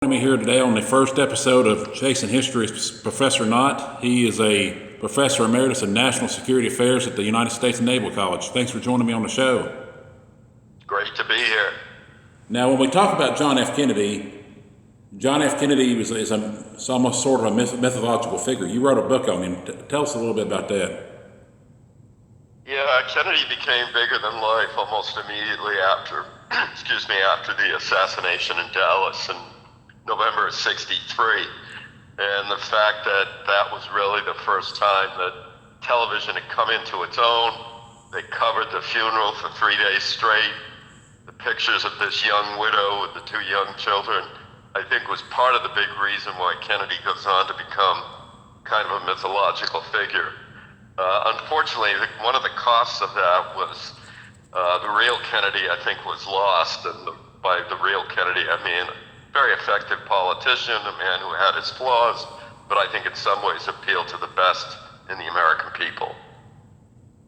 Joining me here today on the first episode of Chasing History is Professor Knott. He is a professor emeritus in national security affairs at the United States Naval College. Thanks for joining me on the show. Great to be here. Now, when we talk about John F. Kennedy is almost sort of a mythological figure. You wrote a book on him. Tell us a little bit about that. Yeah, Kennedy became bigger than life almost immediately after, after the assassination in Dallas in November of '63. And the fact that that was really the first time that television had come into its own. They covered the funeral for 3 days straight. The pictures of this young widow with the two young children, I think, was part of the big reason why Kennedy goes on to become kind of a mythological figure. Unfortunately, one of the costs of that was the real Kennedy, I think, was lost. And by the real Kennedy, I mean a very effective politician, a man who had his flaws, but I think in some ways appealed to the best in the American people.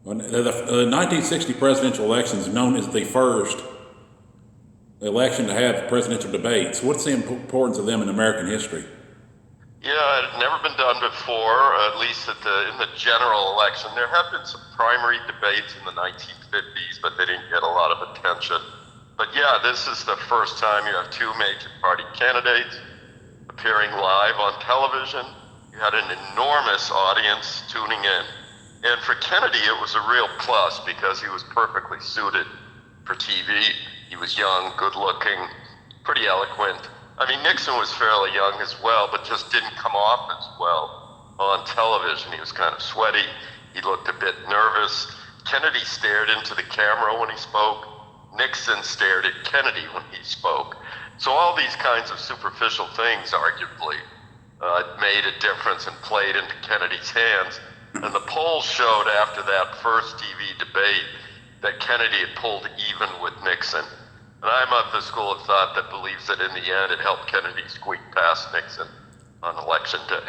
Well, the 1960 presidential election is known as the first election to have presidential debates. What's the importance of them in American history? Yeah, it had never been done before, at least in the general election. There have been some primary debates in the 1950s, but they didn't get a lot of attention. But yeah, this is the first time you have two major party candidates appearing live on television. You had an enormous audience tuning in. And for Kennedy, it was a real plus because he was perfectly suited for TV. He was young, good looking, pretty eloquent. I mean, Nixon was fairly young as well, but just didn't come off as well on television. He was kind of sweaty. He looked a bit nervous. Kennedy stared into the camera when he spoke. Nixon stared at Kennedy when he spoke. So all these kinds of superficial things arguably made a difference and played into Kennedy's hands. And the polls showed after that first TV debate that Kennedy had pulled even with Nixon. And I'm of the school of thought that believes that in the end it helped Kennedy squeak past Nixon on election day.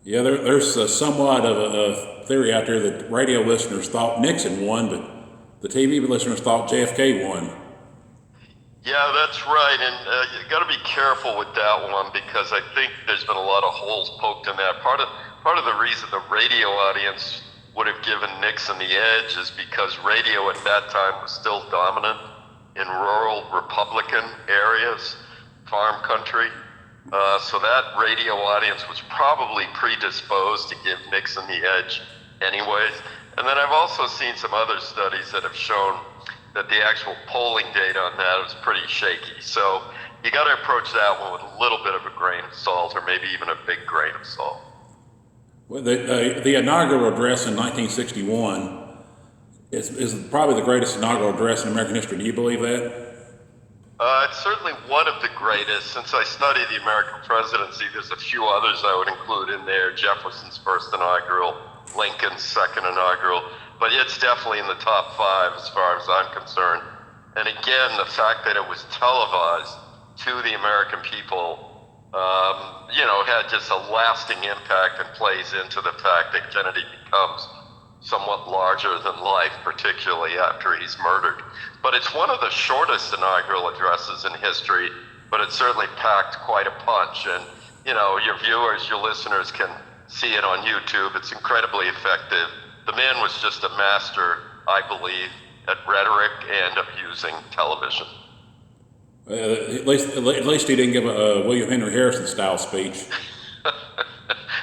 Yeah, there's somewhat of a theory out there that radio listeners thought Nixon won, but the TV listeners thought JFK won. Yeah, that's right, and you got to be careful with that one because I think there's been a lot of holes poked in that. Part of the reason the radio audience would have given Nixon the edge is because radio at that time was still dominant in rural Republican areas, farm country. So that radio audience was probably predisposed to give Nixon the edge anyways. And then I've also seen some other studies that have shown that the actual polling data on that is pretty shaky. So you got to approach that one with a little bit of a grain of salt, or maybe even a big grain of salt. Well, the inaugural address in 1961 is probably the greatest inaugural address in American history. Do you believe that? It's certainly one of the greatest. Since I study the American presidency, there's a few others I would include in there. Jefferson's first inaugural, Lincoln's second inaugural, but it's definitely in the top five as far as I'm concerned. And again, the fact that it was televised to the American people, had just a lasting impact and plays into the fact that Kennedy becomes somewhat larger than life, particularly after he's murdered. But it's one of the shortest inaugural addresses in history, but it certainly packed quite a punch. And, your viewers, your listeners can see it on YouTube. It's incredibly effective. The man was just a master, I believe, at rhetoric and of using television. At least he didn't give a William Henry Harrison style speech.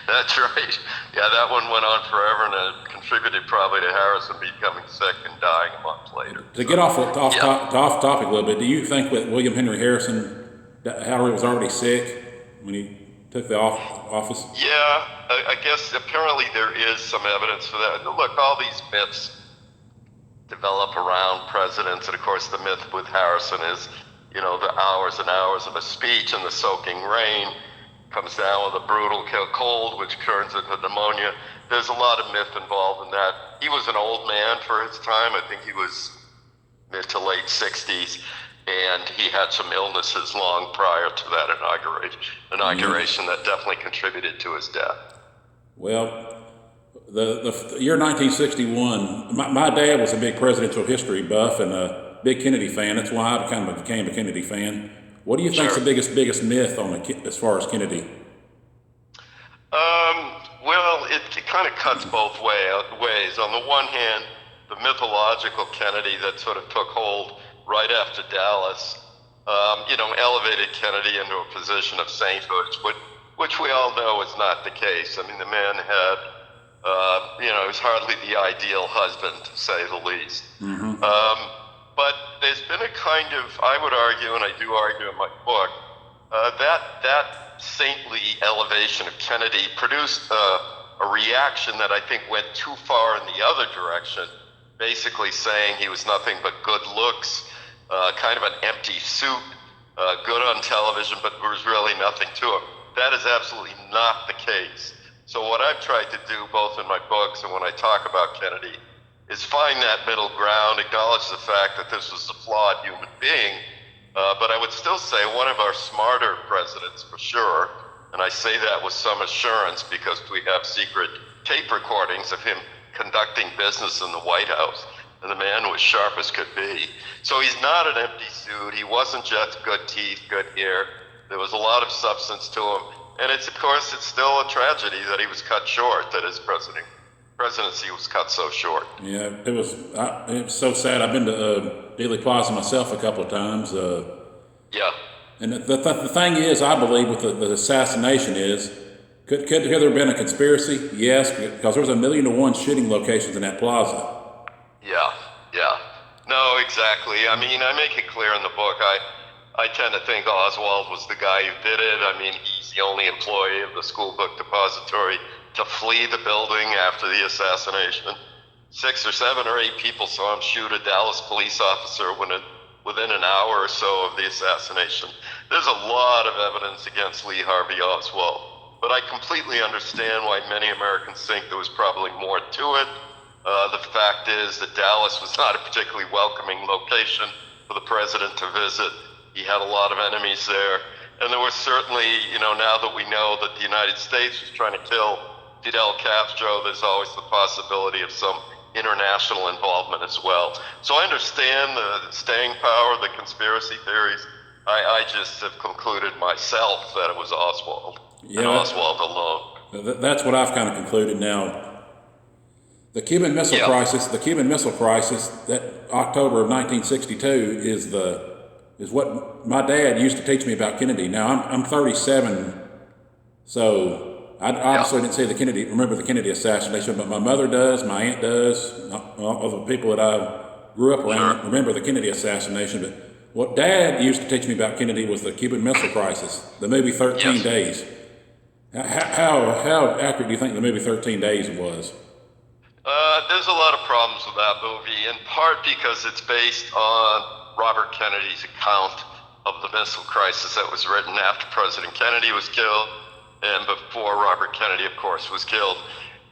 That's right. Yeah, that one went on forever, and it contributed probably to Harrison becoming sick and dying a month later. To get off topic a little bit, do you think that William Henry Harrison, Howard was already sick when he took the office? Yeah, I guess apparently there is some evidence for that. Look, all these myths develop around presidents, and of course the myth with Harrison is, the hours and hours of a speech and the soaking rain comes down with a brutal cold, which turns into pneumonia. There's a lot of myth involved in that. He was an old man for his time. I think he was mid to late 60s, and he had some illnesses long prior to that inauguration that definitely contributed to his death. Well, the year 1961, my dad was a big presidential history buff and a big Kennedy fan. That's why I kind of became a Kennedy fan. What do you think's Sure. the biggest myth on as far as Kennedy? Well, it kind of cuts both ways. On the one hand, the mythological Kennedy that sort of took hold right after Dallas, elevated Kennedy into a position of sainthood, which we all know is not the case. I mean, the man had, he was hardly the ideal husband, to say the least. But there's been a kind of, I would argue, and I do argue in my book, that saintly elevation of Kennedy produced a reaction that I think went too far in the other direction, basically saying he was nothing but good looks, kind of an empty suit, good on television, but there was really nothing to him. That is absolutely not the case. So what I've tried to do, both in my books and when I talk about Kennedy, is find that middle ground, acknowledge the fact that this was a flawed human being, but I would still say one of our smarter presidents for sure, and I say that with some assurance because we have secret tape recordings of him conducting business in the White House, and the man was sharp as could be. So he's not an empty suit. He wasn't just good teeth, good hair. There was a lot of substance to him, and it's still a tragedy that he was cut short, that his presidency was cut so short. Yeah, it was so sad. I've been to Dealey Plaza myself a couple of times. Yeah. And the thing is, I believe with the assassination is, could there have been a conspiracy? Yes, because there was 1,000,000 shooting locations in that plaza. Yeah. No, exactly. I mean, I make it clear in the book, I tend to think Oswald was the guy who did it. I mean, he's the only employee of the school book depository to flee the building after the assassination. 6 or 7 or 8 people saw him shoot a Dallas police officer within an hour or so of the assassination. There's a lot of evidence against Lee Harvey Oswald, but I completely understand why many Americans think there was probably more to it. The fact is that Dallas was not a particularly welcoming location for the president to visit. He had a lot of enemies there. And there was certainly, now that we know that the United States was trying to kill Fidel Castro, there's always the possibility of some international involvement as well. So I understand the staying power, the conspiracy theories. I just have concluded myself that it was Oswald, and Oswald alone. That's what I've kind of concluded now. The Cuban Missile Crisis, that October of 1962 is what my dad used to teach me about Kennedy. Now I'm 37, so I obviously didn't remember the Kennedy assassination, but my mother does, my aunt does, all the people that I grew up around remember the Kennedy assassination. But what Dad used to teach me about Kennedy was the Cuban Missile Crisis, the movie 13 Days. How accurate do you think the movie 13 Days was? There's a lot of problems with that movie, in part because it's based on Robert Kennedy's account of the missile crisis that was written after President Kennedy was killed and before Robert Kennedy, of course, was killed.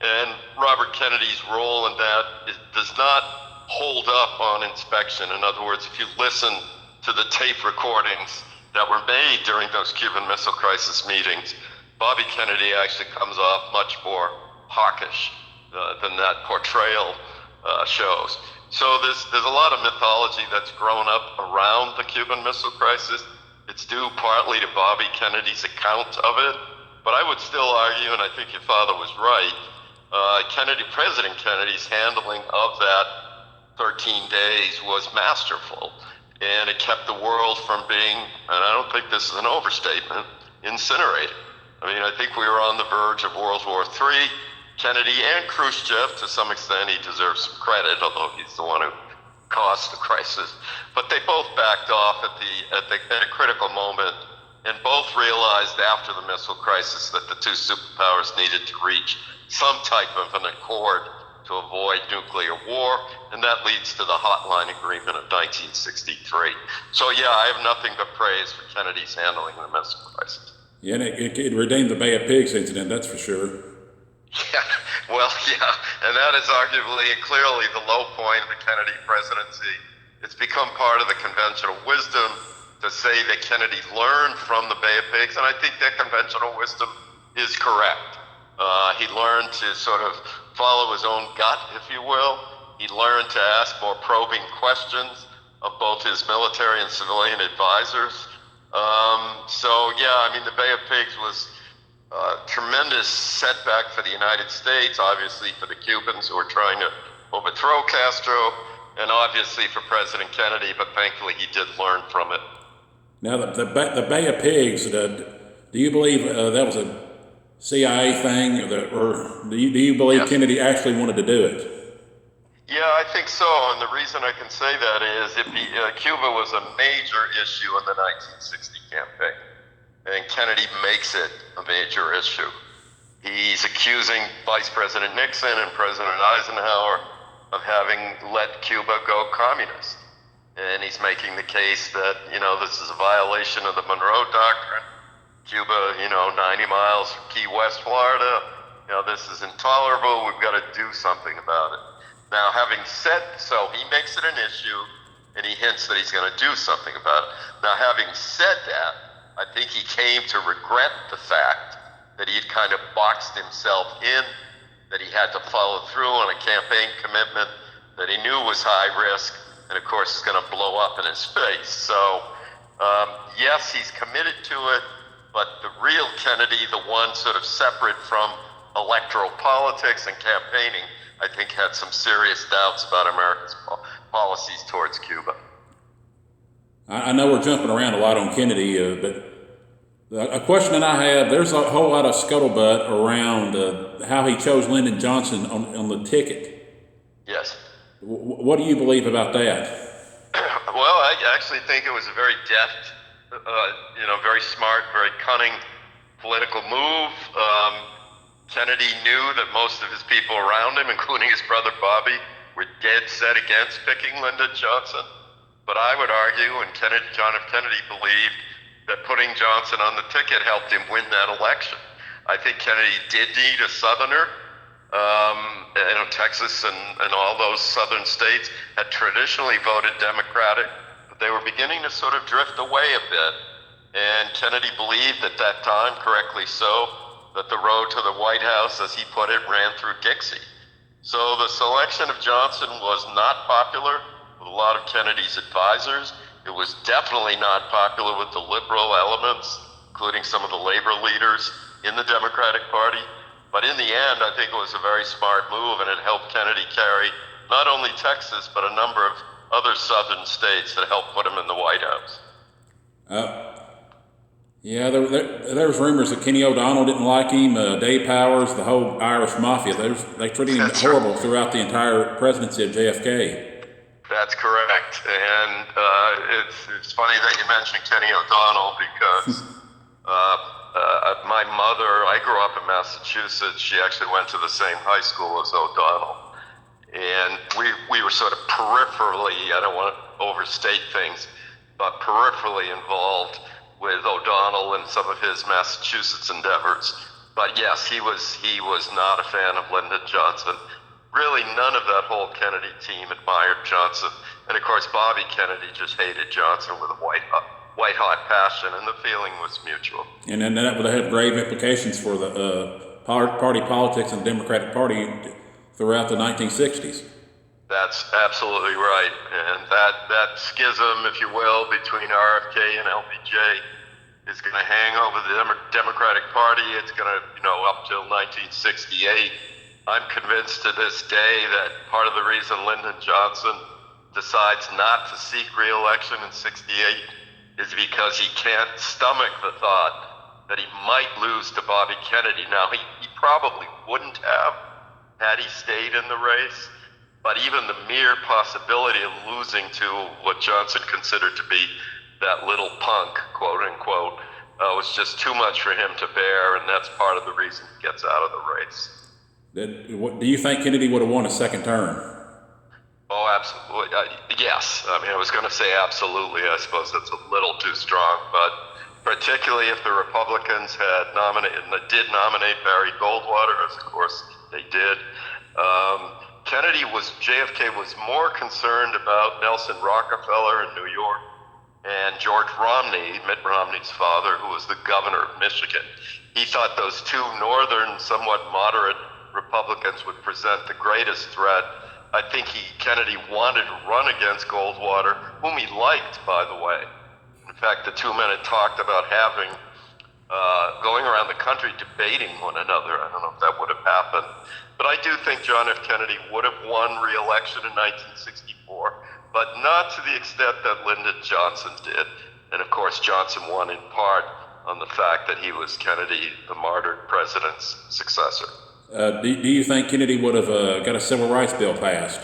And Robert Kennedy's role in that does not hold up on inspection. In other words, if you listen to the tape recordings that were made during those Cuban Missile Crisis meetings, Bobby Kennedy actually comes off much more hawkish than that portrayal shows. So there's a lot of mythology that's grown up around the Cuban Missile Crisis. It's due partly to Bobby Kennedy's account of it, but I would still argue, and I think your father was right, President Kennedy's handling of that 13 days was masterful, and it kept the world from being, and I don't think this is an overstatement, incinerated. I mean, I think we were on the verge of World War III. Kennedy and Khrushchev, to some extent, he deserves some credit, although he's the one who caused the crisis. But they both backed off at a critical moment, and both realized after the missile crisis that the two superpowers needed to reach some type of an accord to avoid nuclear war, and that leads to the Hotline Agreement of 1963. So yeah, I have nothing but praise for Kennedy's handling the missile crisis. Yeah, and it redeemed the Bay of Pigs incident, that's for sure. And that is arguably and clearly the low point of the Kennedy presidency. It's become part of the conventional wisdom to say that Kennedy learned from the Bay of Pigs, and I think that conventional wisdom is correct. He learned to sort of follow his own gut, if you will. He learned to ask more probing questions of both his military and civilian advisors. So yeah, I mean, the Bay of Pigs was a tremendous setback for the United States, obviously for the Cubans who were trying to overthrow Castro, and obviously for President Kennedy, but thankfully he did learn from it. Now, the Bay of Pigs, do you believe that was a CIA thing, or do you believe Yes. Kennedy actually wanted to do it? Yeah, I think so, and the reason I can say that is Cuba was a major issue in the 1960 campaign, and Kennedy makes it a major issue. He's accusing Vice President Nixon and President Eisenhower of having let Cuba go communist. And he's making the case that, this is a violation of the Monroe Doctrine. Cuba, 90 miles from Key West, Florida. This is intolerable. We've got to do something about it. Now, having said so, he makes it an issue, and he hints that he's going to do something about it. Now, having said that, I think he came to regret the fact that he had kind of boxed himself in, that he had to follow through on a campaign commitment that he knew was high risk, and of course is going to blow up in his face. So, yes, he's committed to it, but the real Kennedy, the one sort of separate from electoral politics and campaigning, I think had some serious doubts about America's policies towards Cuba. I know we're jumping around a lot on Kennedy, but a question that I have, there's a whole lot of scuttlebutt around how he chose Lyndon Johnson on the ticket. Yes. What do you believe about that? Well, I actually think it was a very deft, very smart, very cunning political move. Kennedy knew that most of his people around him, including his brother Bobby, were dead set against picking Lyndon Johnson. But I would argue, and John F. Kennedy believed, that putting Johnson on the ticket helped him win that election. I think Kennedy did need a Southerner. Texas and all those southern states had traditionally voted Democratic, but they were beginning to sort of drift away a bit. And Kennedy believed at that time, correctly so, that the road to the White House, as he put it, ran through Dixie. So the selection of Johnson was not popular with a lot of Kennedy's advisors. It was definitely not popular with the liberal elements, including some of the labor leaders in the Democratic Party. But in the end, I think it was a very smart move, and it helped Kennedy carry not only Texas, but a number of other southern states that helped put him in the White House. Yeah, there was rumors that Kenny O'Donnell didn't like him, Dave Powers, the whole Irish mafia. They treated him horrible throughout the entire presidency of JFK. That's correct. And it's funny that you mentioned Kenny O'Donnell because my mother, I grew up in Massachusetts. She actually went to the same high school as O'Donnell. And we were sort of peripherally, I don't want to overstate things, but peripherally involved with O'Donnell and some of his Massachusetts endeavors. But yes, he was not a fan of Lyndon Johnson. Really, none of that whole Kennedy team admired Johnson. And of course, Bobby Kennedy just hated Johnson with a white-hot passion, and the feeling was mutual. And then that would have grave implications for the party politics and the Democratic Party throughout the 1960s. That's absolutely right. And that schism, if you will, between RFK and LBJ is going to hang over the Democratic Party. It's going to, up till 1968. I'm convinced to this day that part of the reason Lyndon Johnson decides not to seek re-election in 68 is because he can't stomach the thought that he might lose to Bobby Kennedy. Now, he probably wouldn't have had he stayed in the race, but even the mere possibility of losing to what Johnson considered to be that little punk, quote unquote, was just too much for him to bear, and that's part of the reason he gets out of the race. Do you think Kennedy would have won a second term? Oh, absolutely. Yes. I mean, I was going to say absolutely. I suppose that's a little too strong, but particularly if the Republicans did nominate Barry Goldwater, as of course they did. JFK was more concerned about Nelson Rockefeller in New York and George Romney, Mitt Romney's father, who was the governor of Michigan. He thought those two northern, somewhat moderate Republicans would present the greatest threat. I think Kennedy wanted to run against Goldwater, whom he liked, by the way. In fact, the two men had talked about having, going around the country debating one another. I don't know if that would have happened. But I do think John F. Kennedy would have won re-election in 1964, but not to the extent that Lyndon Johnson did. And of course, Johnson won in part on the fact that he was Kennedy, the martyred president's successor. Do you think Kennedy would have got a civil rights bill passed?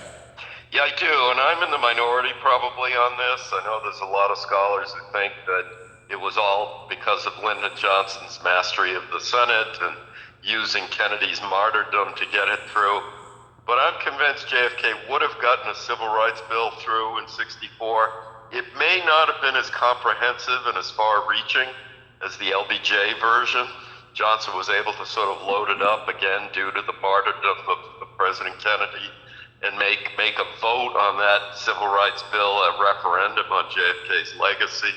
Yeah, I do, and I'm in the minority probably on this. I know there's a lot of scholars who think that it was all because of Lyndon Johnson's mastery of the Senate and using Kennedy's martyrdom to get it through. But I'm convinced JFK would have gotten a civil rights bill through in '64. It may not have been as comprehensive and as far-reaching as the LBJ version. Johnson was able to sort of load it up again due to the martyrdom of President Kennedy and make a vote on that civil rights bill, a referendum on JFK's legacy.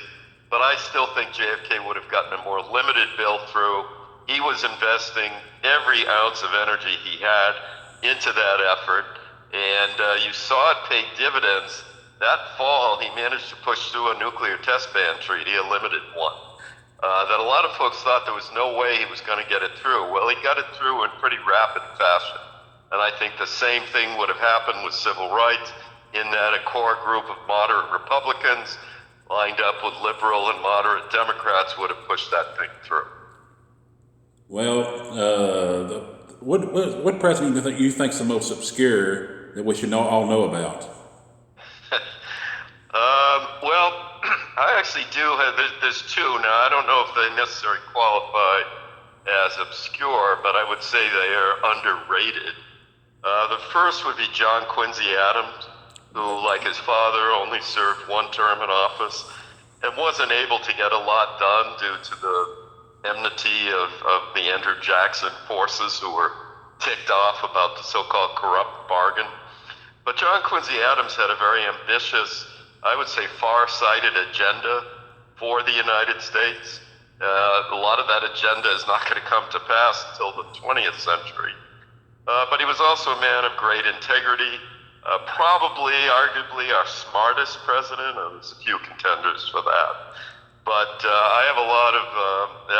But I still think JFK would have gotten a more limited bill through. He was investing every ounce of energy he had into that effort, and you saw it pay dividends. That fall, he managed to push through a nuclear test ban treaty, a limited one, that a lot of folks thought there was no way he was going to get it through. Well, he got it through in pretty rapid fashion. And I think the same thing would have happened with civil rights, in that a core group of moderate Republicans lined up with liberal and moderate Democrats would have pushed that thing through. Well, what president do you think is the most obscure that we should all know about? Well, I actually do have, there's two. Now, I don't know if they necessarily qualify as obscure, but I would say they are underrated. The first would be John Quincy Adams, who, like his father, only served one term in office and wasn't able to get a lot done due to the enmity of the Andrew Jackson forces, who were ticked off about the so-called corrupt bargain. But John Quincy Adams had a very ambitious, I would say far-sighted agenda for the United States. A lot of that agenda is not going to come to pass until the 20th century. But he was also a man of great integrity, probably, arguably, our smartest president, and there's a few contenders for that. But I have a lot of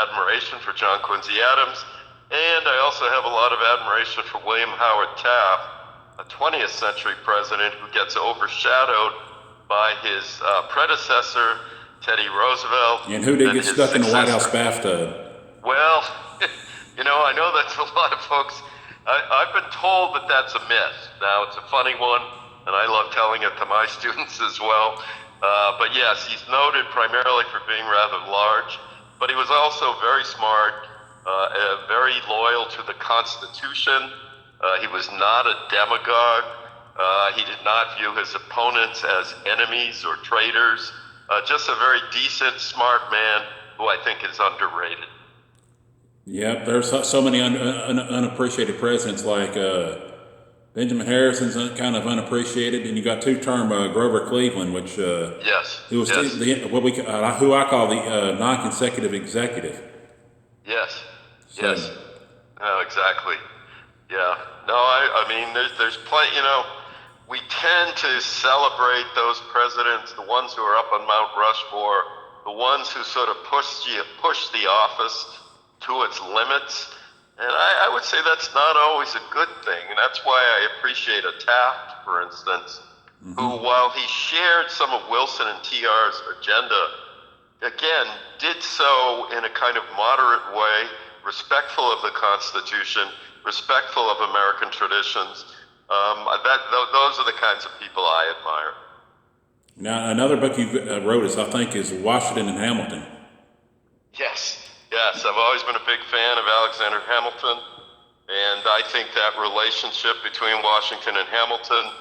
admiration for John Quincy Adams, and I also have a lot of admiration for William Howard Taft, a 20th century president who gets overshadowed by his predecessor, Teddy Roosevelt. And who did get stuck in the White House bathtub? Well, I know that's a lot of folks. I've been told that that's a myth. Now, it's a funny one, and I love telling it to my students as well. But yes, he's noted primarily for being rather large, but he was also very smart, very loyal to the Constitution. He was not a demagogue. He did not view his opponents as enemies or traitors. Just a very decent, smart man who I think is underrated. Yeah, there's so many unappreciated presidents, like Benjamin Harrison's kind of unappreciated, and you got two-term Grover Cleveland, which who was who I call the non-consecutive executive. Yes. Yes. No, exactly. Yeah. No, I mean, there's plenty. We tend to celebrate those presidents, the ones who are up on Mount Rushmore, the ones who sort of push the office to its limits. And I would say that's not always a good thing. And that's why I appreciate a Taft, for instance, who, while he shared some of Wilson and TR's agenda, again, did so in a kind of moderate way, respectful of the Constitution, respectful of American traditions. Those are the kinds of people I admire. Now, another book you wrote is Washington and Hamilton. Yes, I've always been a big fan of Alexander Hamilton, and I think that relationship between Washington and Hamilton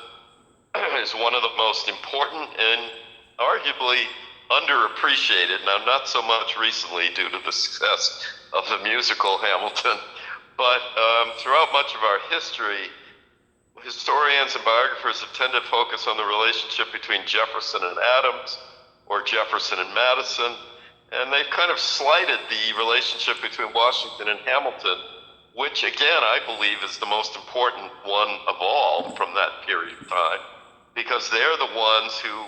is one of the most important and arguably underappreciated. Now, not so much recently due to the success of the musical Hamilton, but throughout much of our history, historians and biographers have tended to focus on the relationship between Jefferson and Adams, or Jefferson and Madison, and they've kind of slighted the relationship between Washington and Hamilton, which again, I believe is the most important one of all from that period of time, because they're the ones who,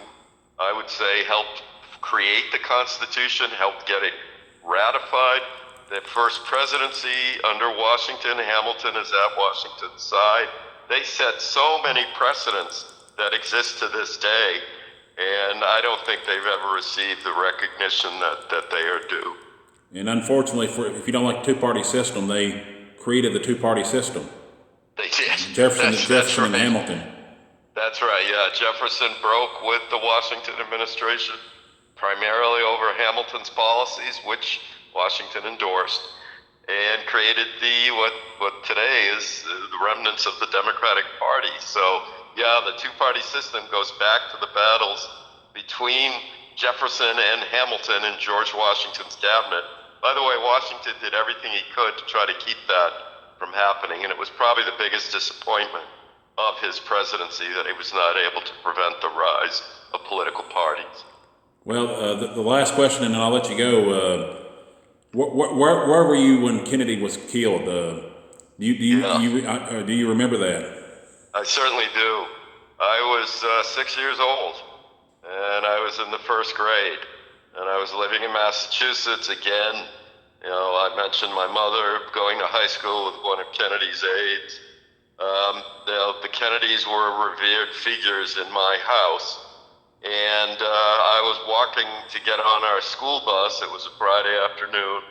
I would say, helped create the Constitution, helped get it ratified. The first presidency under Washington, Hamilton is at Washington's side. They set so many precedents that exist to this day, and I don't think they've ever received the recognition that they are due. And unfortunately, if you don't like the two-party system, they created the two-party system. They did. Jefferson That's and right. Hamilton. That's right, yeah. Jefferson broke with the Washington administration, primarily over Hamilton's policies, which Washington endorsed, and created what today is the remnants of the Democratic Party. So, yeah, the two-party system goes back to the battles between Jefferson and Hamilton in George Washington's cabinet. By the way, Washington did everything he could to try to keep that from happening, and it was probably the biggest disappointment of his presidency that he was not able to prevent the rise of political parties. Well, the last question, and then I'll let you go. Where were you when Kennedy was killed? Do you remember that? I certainly do. I was 6 years old, and I was in the first grade, and I was living in Massachusetts again. You know, I mentioned my mother going to high school with one of Kennedy's aides. The Kennedys were revered figures in my house, and I was walking to get on our school bus. It was a Friday afternoon,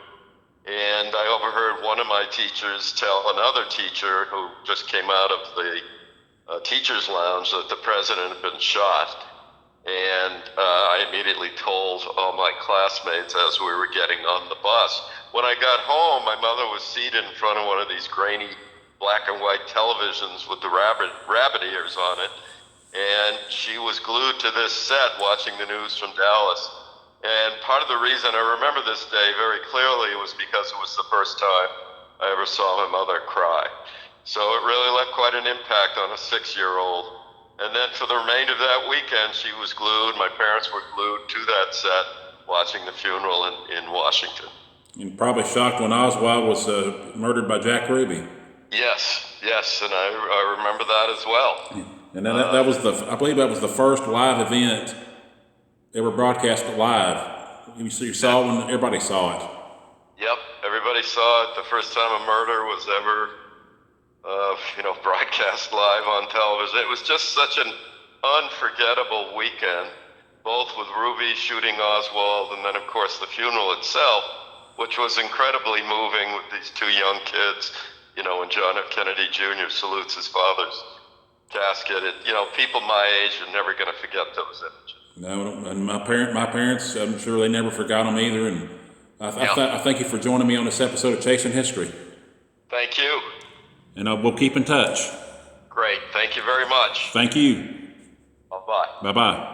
and I overheard one of my teachers tell another teacher who just came out of the teacher's lounge that the president had been shot. And I immediately told all my classmates as we were getting on the bus. When I got home, my mother was seated in front of one of these grainy black and white televisions with the rabbit ears on it, and she was glued to this set watching the news from Dallas. And part of the reason I remember this day very clearly was because it was the first time I ever saw my mother cry. So it really left quite an impact on a 6-year-old. And then for the remainder of that weekend, she was glued, my parents were glued to that set watching the funeral in Washington. And probably shocked when Oswald was murdered by Jack Ruby. Yes, and I remember that as well. And then that was I believe that was the first live event ever broadcast live. You saw it when everybody saw it. Yep, everybody saw it. The first time a murder was ever, broadcast live on television. It was just such an unforgettable weekend, both with Ruby shooting Oswald and then, of course, the funeral itself, which was incredibly moving with these two young kids. You know, when John F. Kennedy Jr. salutes his father's casket, people my age are never going to forget those images. No, and my parents, I'm sure they never forgot them either. And I thank you for joining me on this episode of Chasing History. Thank you. And we'll keep in touch. Great. Thank you very much. Thank you. Bye-bye. Bye-bye.